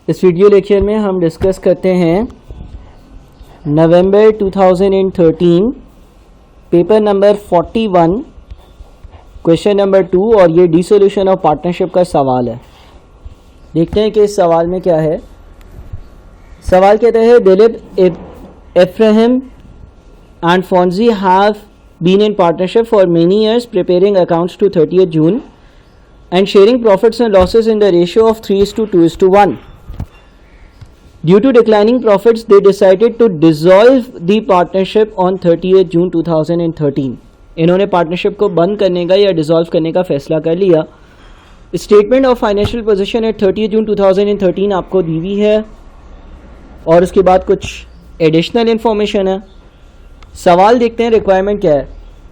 इस video lecture में हम डिस्कस करते हैं नवंबर 2013 पेपर नंबर 41 क्वेश्चन नंबर 2 और ये डिसोल्यूशन ऑफ पार्टनरशिप का सवाल है। देखते हैं कि इस सवाल में क्या है। सवाल कहता है Dilip Ibrahim and Fonzi have been in partnership for many years preparing accounts to 30th June and sharing profits and losses in the ratio of 3:2:1. Due to declining profits, they decided to dissolve the partnership on 30th June 2013. इन्होंने partnership को बंद करने का या dissolve करने का फैसला कर लिया। Statement of financial position at 30th June 2013 आपको दी हुई है और उसके बाद कुछ एडिशनल इंफॉर्मेशन है। सवाल देखते हैं रिक्वायरमेंट क्या है।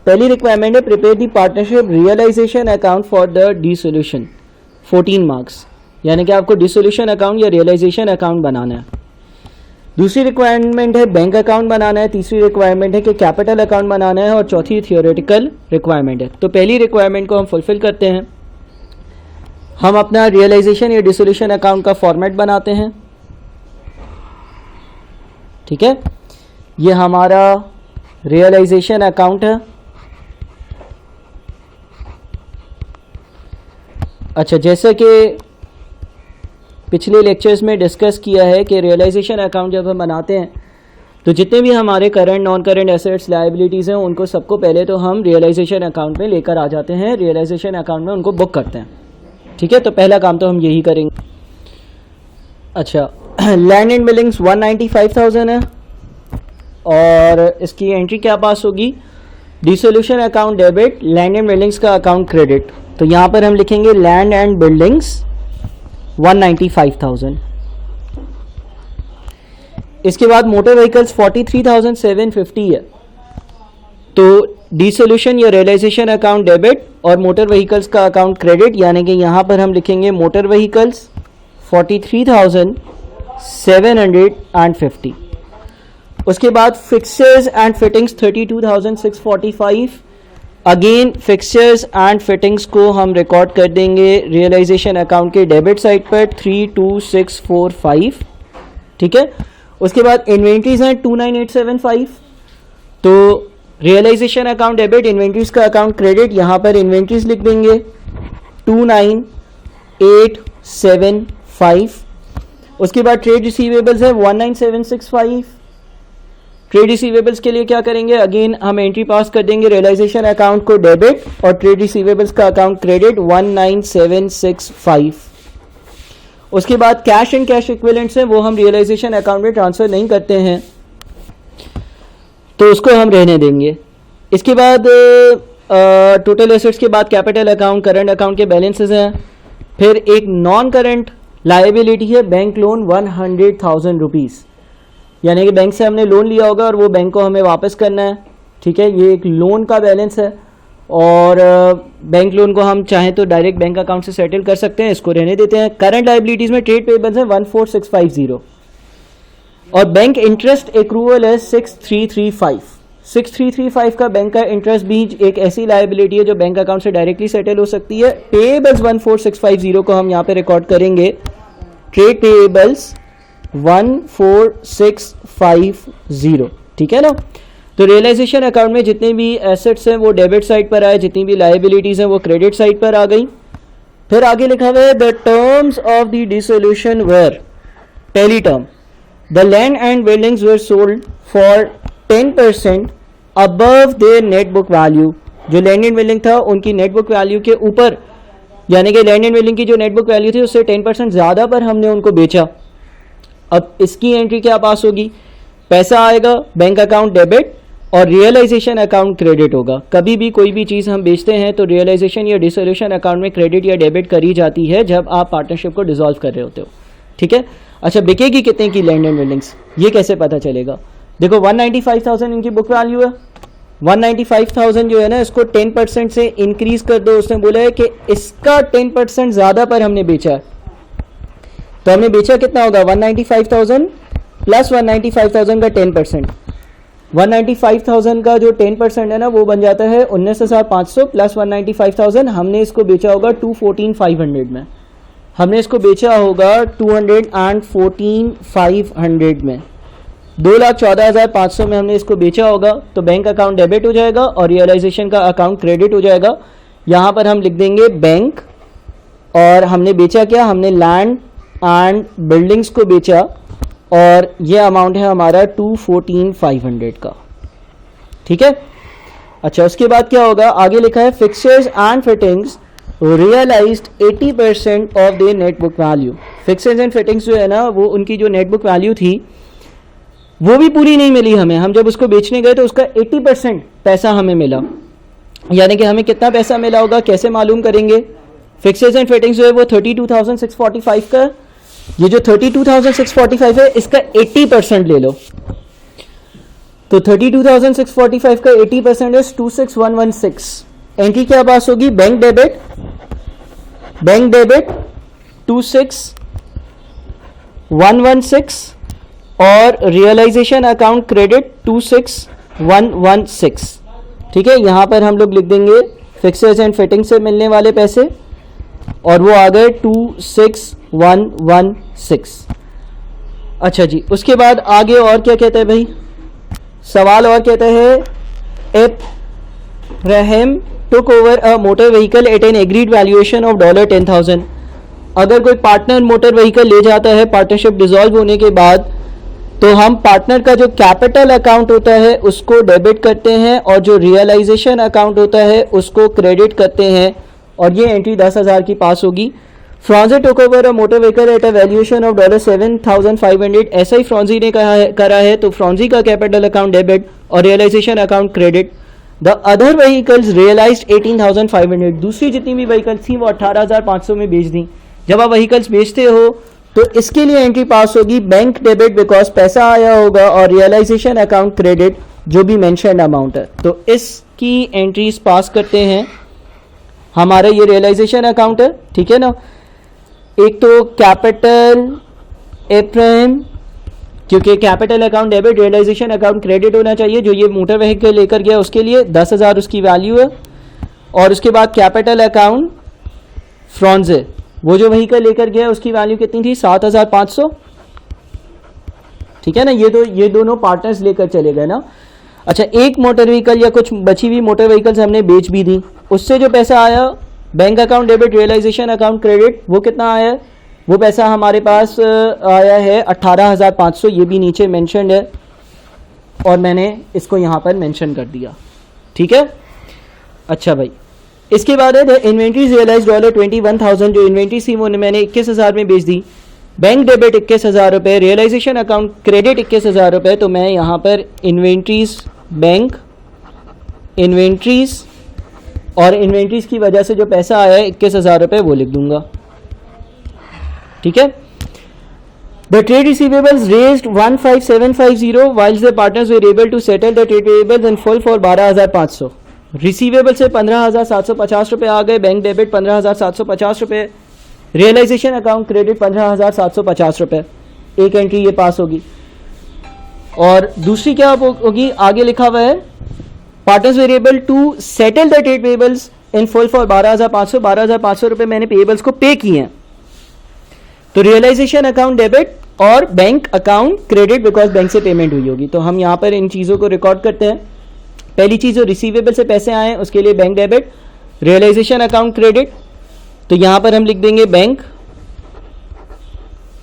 पहली रिक्वायरमेंट है prepare the partnership realisation account for the dissolution 14 marks, यानी कि आपको डिसोल्यूशन अकाउंट या रियलाइजेशन अकाउंट बनाना है। दूसरी रिक्वायरमेंट है बैंक अकाउंट बनाना है। तीसरी रिक्वायरमेंट है कि कैपिटल अकाउंट बनाना है और चौथी थियोरेटिकल रिक्वायरमेंट है। तो पहली रिक्वायरमेंट को हम फुलफिल करते हैं। हम अपना रियलाइजेशन या डिसोल्यूशन अकाउंट का फॉर्मेट बनाते हैं। ठीक है, ये हमारा रियलाइजेशन अकाउंट है। अच्छा, जैसे कि पिछले लेक्चर्स में डिस्कस किया है कि रियलाइजेशन अकाउंट जब हम बनाते हैं तो जितने भी हमारे current non current assets liabilities हैं उनको सबको पहले तो हम रियलाइजेशन अकाउंट में लेकर आ जाते हैं, रियलाइजेशन अकाउंट में उनको बुक करते हैं। ठीक है, तो पहला काम तो हम यही करेंगे। अच्छा, लैंड एंड बिल्डिंग्स 195,000 है और इसकी एंट्री क्या पास होगी, dissolution account debit, land and buildings का अकाउंट क्रेडिट। तो यहाँ पर हम लिखेंगे लैंड एंड बिल्डिंग्स 195,000। इसके बाद मोटर व्हीकल्स 43,750 है। तो डिसोल्यूशन या रियलाइजेशन अकाउंट डेबिट और मोटर व्हीकल्स का अकाउंट क्रेडिट, यानी कि यहाँ पर हम लिखेंगे मोटर व्हीकल्स 43,750। उसके बाद fixtures and fittings 32,645। Again fixtures and fittings को हम रिकॉर्ड कर देंगे रियलाइजेशन अकाउंट के डेबिट साइड पर 32,645। ठीक है, उसके बाद इन्वेंट्रीज हैं 29,875। तो रियलाइजेशन अकाउंट डेबिट, इन्वेंट्रीज का अकाउंट क्रेडिट, यहाँ पर इन्वेंट्रीज लिख देंगे 29,875। उसके बाद ट्रेड रिसीवेबल्स है 19,765। ट्रेड रिसीवेबल्स के लिए क्या करेंगे, अगेन हम एंट्री पास कर देंगे रियलाइजेशन अकाउंट को डेबिट और ट्रेड रिसीवेबल्स का अकाउंट क्रेडिट 19,765। उसके बाद कैश एंड कैश इक्विवेलेंट्स हैं वो हम रियलाइजेशन अकाउंट में ट्रांसफर नहीं करते हैं तो उसको हम रहने देंगे। इसके बाद टोटल एसेट्स के बाद कैपिटल अकाउंट, करंट अकाउंट के बैलेंसेस हैं। फिर एक नॉन करंट लायबिलिटी है बैंक लोन 100,000 रुपीज़, यानी कि बैंक से हमने लोन लिया होगा और वो बैंक को हमें वापस करना है। ठीक है, ये एक लोन का बैलेंस है और बैंक लोन को हम चाहें तो डायरेक्ट बैंक अकाउंट से सेटल कर सकते हैं, इसको रहने देते हैं। करंट लायबिलिटीज़ में ट्रेड पेबल्स है 14,650 और बैंक इंटरेस्ट एक्रूवल है 6,335। 6,335 का बैंक का इंटरेस्ट भी एक ऐसी लायबिलिटी है जो बैंक अकाउंट से डायरेक्टली सेटल हो सकती है। पेबल्स 14,650 को हम यहाँ पे रिकॉर्ड करेंगे ट्रेड पेबल्स 14,650। ठीक है ना। तो रियलाइजेशन अकाउंट में जितने भी एसेट्स हैं वो डेबिट साइड पर आए, जितनी भी लायबिलिटीज़ हैं वो क्रेडिट साइड पर आ गई। फिर आगे लिखा हुआ है the terms of the dissolution were, पहली term, the land and buildings were sold for 10% above their net book value. जो लैंड एंड बिल्डिंग था उनकी नेट बुक वैल्यू के ऊपर, यानी कि लैंड एंड बिल्डिंग की जो नेट बुक वैल्यू थी उससे 10% ज़्यादा पर हमने उनको बेचा। अब इसकी एंट्री क्या पास होगी, पैसा आएगा बैंक अकाउंट डेबिट और रियलाइजेशन अकाउंट क्रेडिट होगा। कभी भी कोई भी चीज़ हम बेचते हैं तो रियलाइजेशन या डिसोल्यूशन अकाउंट में क्रेडिट या डेबिट करी जाती है जब आप पार्टनरशिप को डिसॉल्व कर रहे होते हो। ठीक है, अच्छा बिकेगी कितने की लैंड एंड बिल्डिंग्स, ये कैसे पता चलेगा। देखो 195,000 इनकी बुक वैल्यू है। 195,000 जो है ना इसको 10% से इंक्रीज कर दो। उसने बोला है कि इसका 10% ज़्यादा पर हमने बेचा है, तो हमने बेचा कितना होगा 195,000 प्लस 195,000 का 10%। 195,000 का जो 10% है ना वो बन जाता है 19,500 प्लस 195,000। हमने इसको बेचा होगा 214,500 में। हमने इसको बेचा होगा 214,500 में, 2,14,500 में हमने इसको बेचा होगा, तो बैंक अकाउंट डेबिट हो जाएगा और रियलाइजेशन का अकाउंट क्रेडिट हो जाएगा। यहाँ पर हम लिख देंगे बैंक, और हमने बेचा क्या, हमने लैंड एंड बिल्डिंग्स को बेचा, और ये अमाउंट है हमारा 214,500 का। ठीक है। अच्छा, उसके बाद क्या होगा, आगे लिखा है fixtures and fittings realised 80% of the net book value. Fixtures and fittings जो है ना, वो उनकी जो नेट बुक वैल्यू थी वो भी पूरी नहीं मिली हमें। हम जब उसको बेचने गए तो उसका 80% पैसा हमें मिला, यानी कि हमें कितना पैसा मिला होगा, कैसे मालूम करेंगे। फिक्सचर्स एंड फिटिंग्स जो है वो 32,645 का, ये जो 32,645 है इसका 80% ले लो, तो 32,645 का 80% है 26,116। एंट्री क्या पास होगी, बैंक डेबिट 26,116 और रियलाइजेशन अकाउंट क्रेडिट 26,116। ठीक है, यहां पर हम लोग लिख देंगे फिक्सर्स एंड फिटिंग से मिलने वाले पैसे, और वो आ गए 26,116। अच्छा जी, उसके बाद आगे और क्या कहते हैं भाई, सवाल और कहता है Abraham took over a motor vehicle at an agreed valuation of $10,000। अगर कोई पार्टनर मोटर व्हीकल ले जाता है पार्टनरशिप डिसॉल्व होने के बाद, तो हम पार्टनर का जो कैपिटल अकाउंट होता है उसको डेबिट करते हैं और जो रियलाइजेशन अकाउंट होता है उसको क्रेडिट करते हैं, और ये एंट्री 10,000 की पास होगी। Fronzi took over a motor vehicle at a valuation of $7,500। ऐसा ही फ्रॉन्जी ने करा है, तो फ्रॉन्जी का कैपिटल अकाउंट डेबिट और realisation account credit. The other vehicles realised 18,500। दूसरी जितनी भी व्हीकल्स थी वो 18,500 में बेच दी। जब आप व्हीकल्स बेचते हो तो इसके लिए एंट्री पास होगी बैंक डेबिट, बिकॉज पैसा आया होगा, और रियलाइजेशन अकाउंट क्रेडिट जो भी मेंशन्ड अमाउंट है, तो इसकी एंट्रीज पास करते हैं। हमारा ये रियलाइजेशन अकाउंट है, ठीक है ना। एक तो कैपिटल एब्राहम, क्योंकि capital account debit, realisation account credit होना चाहिए। जो ये मोटर व्हीकल लेकर गया उसके लिए 10,000 उसकी वैल्यू है, और उसके बाद कैपिटल अकाउंट फ्रॉन्जे, वो जो व्हीकल लेकर गया उसकी वैल्यू कितनी थी, 7,500। ठीक है ना, ये दोनों पार्टनर्स लेकर चले गए ना। अच्छा, एक मोटर व्हीकल या कुछ बची हुई मोटर व्हीकल्स हमने बेच भी दी, उससे जो पैसा आया bank account debit realisation account credit, वो कितना आया है, वो पैसा हमारे पास आया है 18,500। ये भी नीचे मेंशन्ड है और मैंने इसको यहाँ पर मेंशन कर दिया। ठीक है। अच्छा भाई, इसके बाद है इन्वेंट्रीज रियलाइज $21,000। जो इन्वेंट्री थी वो मैंने 21,000 में बेच दी। बैंक डेबिट 21,000 रुपये, रियलाइजेशन अकाउंट क्रेडिट 21,000 रुपये। तो मैं यहाँ पर इन्वेंट्रीज बैंक, इन्वेंट्रीज और इन्वेंट्रीज की वजह से जो पैसा आया है 21,000 रुपये वो लिख दूंगा। ठीक है। The trade receivables raised 15,750 whilst the partners were able to settle the trade payables in full for 12,500। Receivable से 15,750 रुपये आ गए, बैंक डेबिट 15,750 रुपये, रियलाइजेशन अकाउंट क्रेडिट 15,750 रुपये। एक एंट्री ये पास होगी। और दूसरी क्या होगी, आगे लिखा हुआ है partners were able to settle the trade payables in full for 12,500। 12,500 रुपये मैंने पेबल्स को पे किए हैं, तो रियलाइजेशन अकाउंट डेबिट और bank account credit, because bank से पेमेंट हुई होगी। तो हम यहाँ पर इन चीज़ों को रिकॉर्ड करते हैं। पहली चीज़, जो रिसीवेबल से पैसे आए हैं उसके लिए bank debit, realisation account credit, तो यहाँ पर हम लिख देंगे बैंक।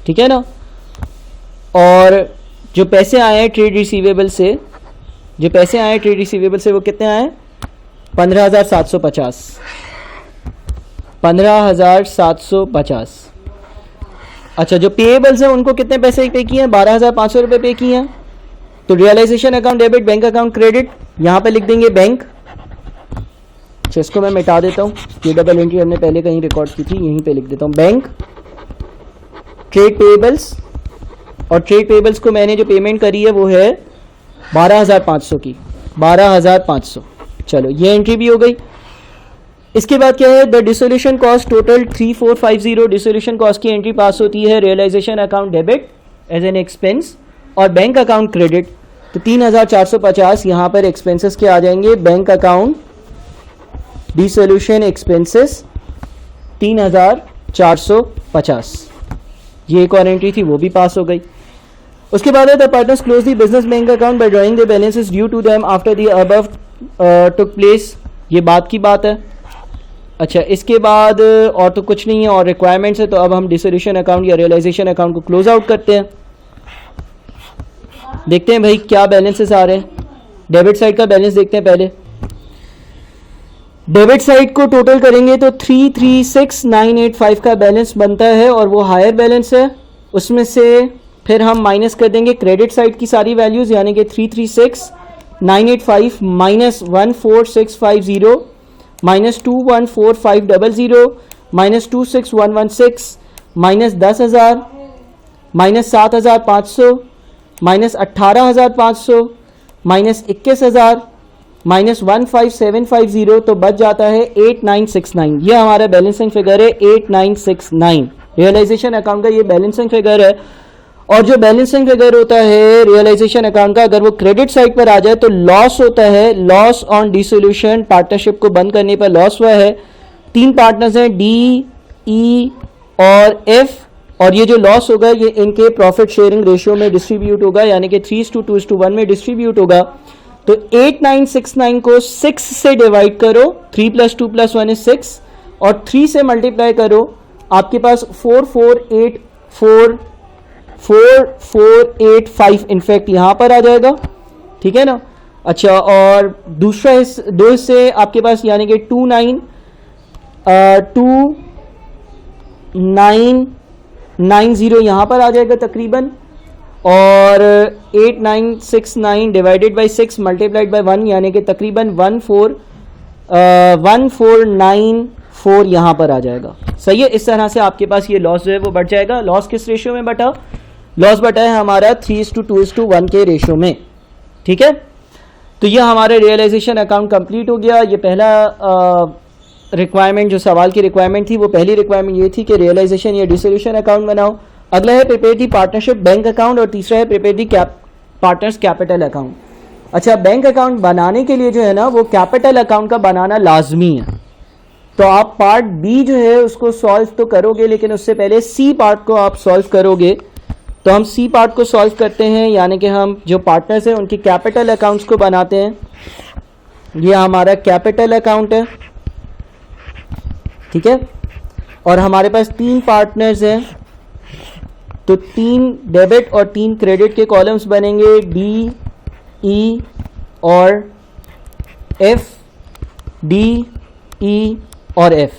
ठीक है ना। और जो पैसे आए हैं ट्रेड रिसीवेबल से, जो पैसे आए ट्रेड रिसीवेबल से वो कितने आए, 15,750। 15,750। अच्छा, जो पेएबल्स हैं उनको कितने पैसे पे किए हैं, 12,500 रुपये पे किए हैं। तो realisation account debit, bank account credit, यहाँ पे लिख देंगे बैंक। अच्छा, इसको मैं मिटा देता हूँ, ये डबल एंट्री हमने पहले कहीं रिकॉर्ड की थी, यहीं पे लिख देता हूँ बैंक। ट्रेड पेएबल्स, और ट्रेड पेएबल्स को मैंने जो पेमेंट करी है वो है 12,500 की, 12,500। चलो, ये एंट्री भी हो गई। इसके बाद क्या है, the dissolution cost total 3,450। Dissolution cost की एंट्री पास होती है realisation account debit as an expense और बैंक अकाउंट क्रेडिट। तो 3,450 यहाँ पर एक्सपेंसेस के आ जाएंगे। Bank account dissolution expenses 3,000 450। ये एक और एंट्री थी, वो भी पास हो गई। उसके बाद the partners close the business bank account by drawing the balances due to them after the above took place. ये बात की बात है। अच्छा, इसके बाद और तो कुछ नहीं है और रिक्वायरमेंट्स है, तो अब हम डिसोल्यूशन अकाउंट या रियलाइजेशन अकाउंट को क्लोज आउट करते हैं। देखते हैं भाई क्या बैलेंसेस आ रहे हैं। डेबिट साइड का बैलेंस देखते हैं पहले। डेबिट साइड को टोटल करेंगे तो 336,985 का बैलेंस बनता है और वो हायर बैलेंस है। उसमें से फिर हम माइनस कर देंगे क्रेडिट साइड की सारी वैल्यूज, यानी कि 336,985 minus 14650 minus 214500 minus 26116 minus 10,000 minus 7,500 minus 18,500 minus 21,000 minus 15750, तो बच जाता है 8969। ये हमारा बैलेंसिंग फिगर है 8969। रियलाइजेशन अकाउंट का ये बैलेंसिंग फिगर है। और जो बैलेंसिंग फिगर होता है रियलाइजेशन अकाउंट का, अगर वो क्रेडिट साइड पर आ जाए तो लॉस होता है, लॉस ऑन डिसोल्यूशन। पार्टनरशिप को बंद करने पर लॉस हुआ है। 3 पार्टनर्स हैं, डी, ई और एफ, और ये जो लॉस होगा ये इनके प्रॉफिट शेयरिंग रेशियो में डिस्ट्रीब्यूट होगा, यानी कि 3:2:1 में डिस्ट्रीब्यूट होगा। तो 8969 को 6 से डिवाइड करो, 3 + 2 + 1 is 6, और 3 से मल्टीप्लाई करो, आपके पास 4485 इनफैक्ट यहां पर आ जाएगा, ठीक है ना। अच्छा, और दूसरा दो हिस्से आपके पास, यानी कि 2990 यहां पर आ जाएगा तकरीबन, और 8969 डिवाइडेड बाई 6 मल्टीप्लाइड बाई 1, यानी कि तकरीबन 1494 यहां पर आ जाएगा। सही है। इस तरह से आपके पास ये लॉस जो है वो बढ़ जाएगा। लॉस किस रेशियो में बटा? लॉस बटा है हमारा 3:2:1 के रेशियो में, ठीक है। तो ये हमारा रियलाइजेशन अकाउंट कंप्लीट हो गया। ये पहला रिक्वायरमेंट, जो सवाल की रिक्वायरमेंट थी, वो पहली रिक्वायरमेंट ये थी कि रियलाइजेशन या डिसोल्यूशन अकाउंट बनाओ। अगला है prepare the partnership bank account, और तीसरा है प्रिपेयर दी पार्टनर्स कैपिटल अकाउंट। अच्छा, बैंक अकाउंट बनाने के लिए जो है ना वो कैपिटल अकाउंट का बनाना लाजमी है। तो आप पार्ट बी जो है उसको सॉल्व तो करोगे, लेकिन उससे पहले सी पार्ट को आप सॉल्व करोगे। तो हम सी पार्ट को सॉल्व करते हैं, यानी कि हम जो पार्टनर्स हैं उनकी कैपिटल अकाउंट्स को बनाते हैं। ये हमारा कैपिटल अकाउंट है, ठीक है। और हमारे पास 3 पार्टनर्स हैं, तो 3 डेबिट और 3 क्रेडिट के कॉलम्स बनेंगे, डी, ई और एफ। डी, ई और एफ।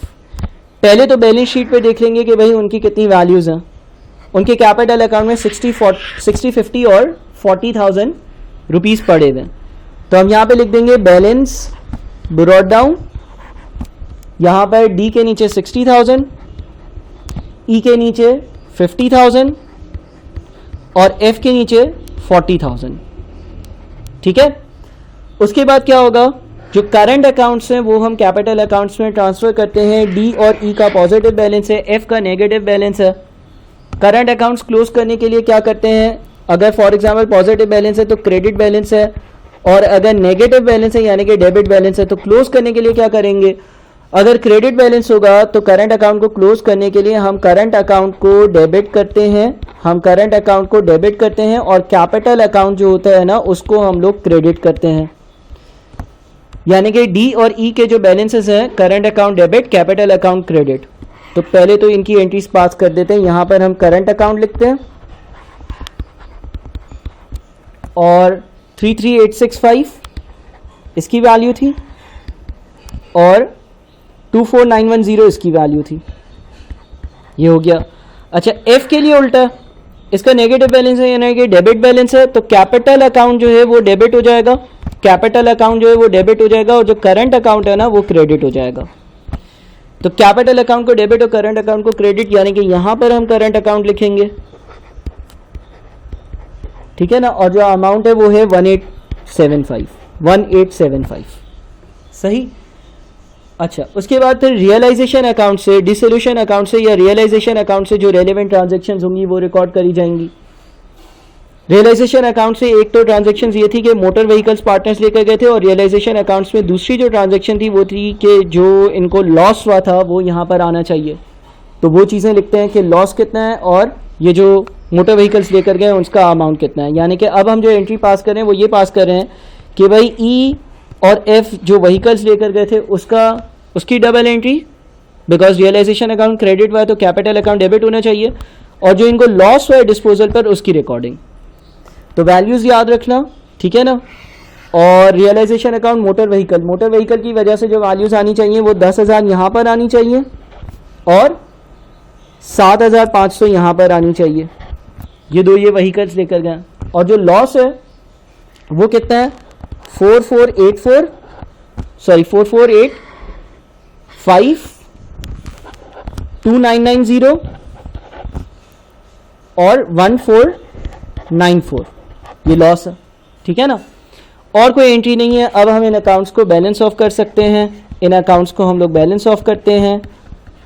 पहले तो बैलेंस शीट पे देख लेंगे कि भाई उनकी कितनी वैल्यूज़ हैं। उनके कैपिटल अकाउंट में 60, 50 और 40,000 रुपीज़ पड़े हुए। तो हम यहाँ पे लिख देंगे बैलेंस ब्रॉट डाउन। यहाँ पर डी के नीचे 60,000, ई के नीचे 50,000 और एफ के नीचे 40,000, ठीक है। उसके बाद क्या होगा, जो करंट अकाउंट्स हैं वो हम कैपिटल अकाउंट्स में ट्रांसफ़र करते हैं। डी और ई का पॉजिटिव बैलेंस है, एफ का नेगेटिव बैलेंस है। करंट अकाउंट्स क्लोज करने के लिए क्या करते हैं, अगर फॉर एग्जांपल पॉजिटिव बैलेंस है तो क्रेडिट बैलेंस है, और अगर नेगेटिव बैलेंस है यानी कि डेबिट बैलेंस है तो क्लोज करने के लिए क्या करेंगे, अगर क्रेडिट बैलेंस होगा तो करंट अकाउंट को क्लोज करने के लिए हम करंट अकाउंट को डेबिट करते हैं, और कैपिटल अकाउंट जो होता है ना उसको हम लोग क्रेडिट करते हैं। यानी कि डी और ई के जो बैलेंसेस हैं, current account debit, capital account credit. तो पहले तो इनकी एंट्रीज पास कर देते हैं। यहां पर हम करंट अकाउंट लिखते हैं और 33865 इसकी वैल्यू थी, और 24910 इसकी वैल्यू थी। ये हो गया। अच्छा, एफ के लिए उल्टा, इसका नेगेटिव बैलेंस है यानी कि डेबिट बैलेंस है, तो कैपिटल अकाउंट जो है वो डेबिट हो जाएगा, और जो करंट अकाउंट है ना वो क्रेडिट हो जाएगा। तो कैपिटल अकाउंट को डेबिट और करंट अकाउंट को क्रेडिट, यानी कि यहां पर हम करंट अकाउंट लिखेंगे, ठीक है ना। और जो अमाउंट है वो है 1875। सही। अच्छा, उसके बाद फिर रियलाइजेशन अकाउंट से, डिसोल्यूशन अकाउंट से या रियलाइजेशन अकाउंट से जो रेलेवेंट ट्रांजैक्शंस होंगी वो रिकॉर्ड करी जाएंगी। रियलाइजेशन अकाउंट से एक तो ट्रांजैक्शन ये थी कि मोटर व्हीकल्स पार्टनर्स लेकर गए थे, और रियलाइजेशन अकाउंट्स में दूसरी जो ट्रांजैक्शन थी वो थी कि जो इनको लॉस हुआ था वो यहाँ पर आना चाहिए। तो वो चीज़ें लिखते हैं कि लॉस कितना है और ये जो मोटर व्हीकल्स लेकर गए उसका अमाउंट कितना है। यानी कि अब हम जो एंट्री पास कर रहे हैं वो ये पास कर रहे हैं कि भाई ई और एफ जो व्हीकल्स लेकर गए थे उसकी double entry, because realisation account credit हुआ है तो कैपिटल अकाउंट डेबिट होना चाहिए, और जो इनको लॉस हुआ है डिस्पोजल पर उसकी रिकॉर्डिंग। तो वैल्यूज़ याद रखना, ठीक है ना। और रियलाइजेशन अकाउंट मोटर व्हीकल की वजह से जो वैल्यूज़ आनी चाहिए वो 10,000 यहाँ पर आनी चाहिए और 7,500 यहाँ पर आनी चाहिए। ये व्हीकल्स लेकर गए। और जो लॉस है वो कितना है 448,52990 और 1494, ये लॉस है, ठीक है ना। और कोई एंट्री नहीं है। अब हम इन अकाउंट्स को बैलेंस ऑफ कर सकते हैं। इन अकाउंट्स को हम लोग बैलेंस ऑफ करते हैं,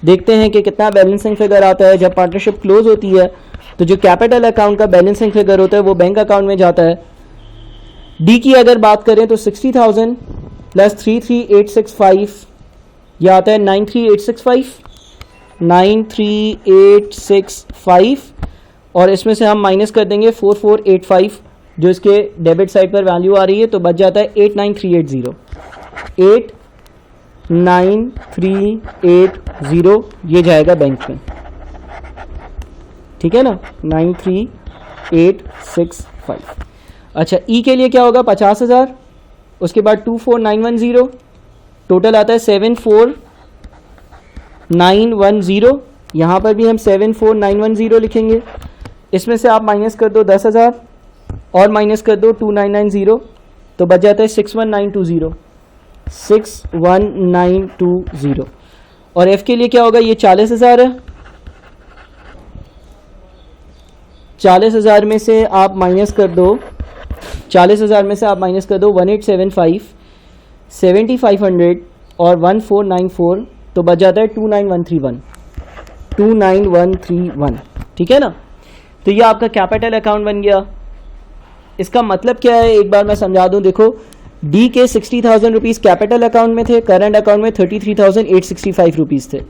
देखते हैं कि कितना बैलेंसिंग फिगर आता है। जब पार्टनरशिप क्लोज होती है तो जो कैपिटल अकाउंट का बैलेंसिंग फिगर होता है वो बैंक अकाउंट में जाता है। डी की अगर बात करें तो 60,000 प्लस 33,865 यह आता है 93,865 और इसमें से हम माइनस कर देंगे 4485 जो इसके डेबिट साइड पर वैल्यू आ रही है, तो बच जाता है 89380 89380 ये जाएगा बैंक में, ठीक है ना 93865। अच्छा ई के लिए क्या होगा 50,000, उसके बाद 24910 टोटल आता है 74910। यहाँ पर भी हम 74910 लिखेंगे। इसमें से आप माइनस कर दो 10,000 और माइनस कर दो 2990 तो बच जाता है 61920। और एफ के लिए क्या होगा, ये 40,000 है। 40,000 में से आप माइनस कर दो 1875, 7500 और 1494 तो बच जाता है 29131, ठीक है ना। तो ये आपका कैपिटल अकाउंट बन गया। इसका मतलब क्या है एक बार मैं समझा दूं। देखो डी के 60,000 रुपीज़ कैपिटल अकाउंट में थे, करंट अकाउंट में 33,865 रुपीज़ थे,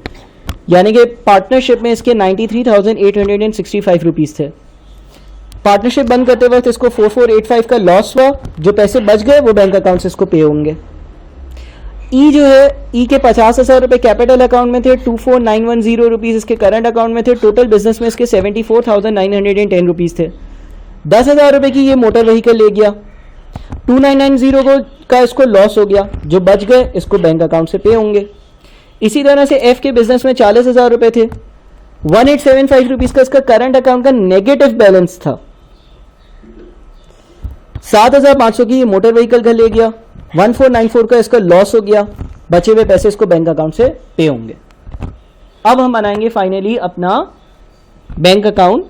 यानी कि पार्टनरशिप में इसके 93,865 रुपीज़ थे। पार्टनरशिप बंद करते वक्त इसको 4485 का लॉस हुआ, जो पैसे बच गए वो बैंक अकाउंट से इसको पे होंगे। ई जो है ई के 50,000 रुपये कैपिटल अकाउंट में थे, 24,910 रुपीज़ इसके करंट अकाउंट में थे, टोटल बिजनेस में इसके 74,910 रुपीज़ थे। 10,000 रुपये की ये मोटर व्हीकल ले गया, 2990 का इसको लॉस हो गया, जो बच गए इसको बैंक अकाउंट से पे होंगे। इसी तरह से एफ के बिजनेस में 40,000 रुपये थे, 1875 रुपीज़ का इसका करंट अकाउंट का नेगेटिव बैलेंस था। 7,500 की ये मोटर व्हीकल घर ले गया, 1494 का इसका लॉस हो गया, बचे हुए पैसे इसको बैंक अकाउंट से पे होंगे। अब हम बनाएंगे फाइनली अपना बैंक अकाउंट।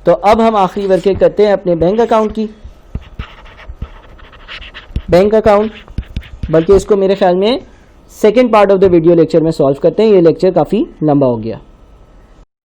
तो अब हम आखिरी वर्क करते हैं अपने बैंक अकाउंट की। बैंक अकाउंट, बल्कि इसको मेरे ख्याल में second part of the video lecture में सॉल्व करते हैं, ये लेक्चर काफ़ी लंबा हो गया।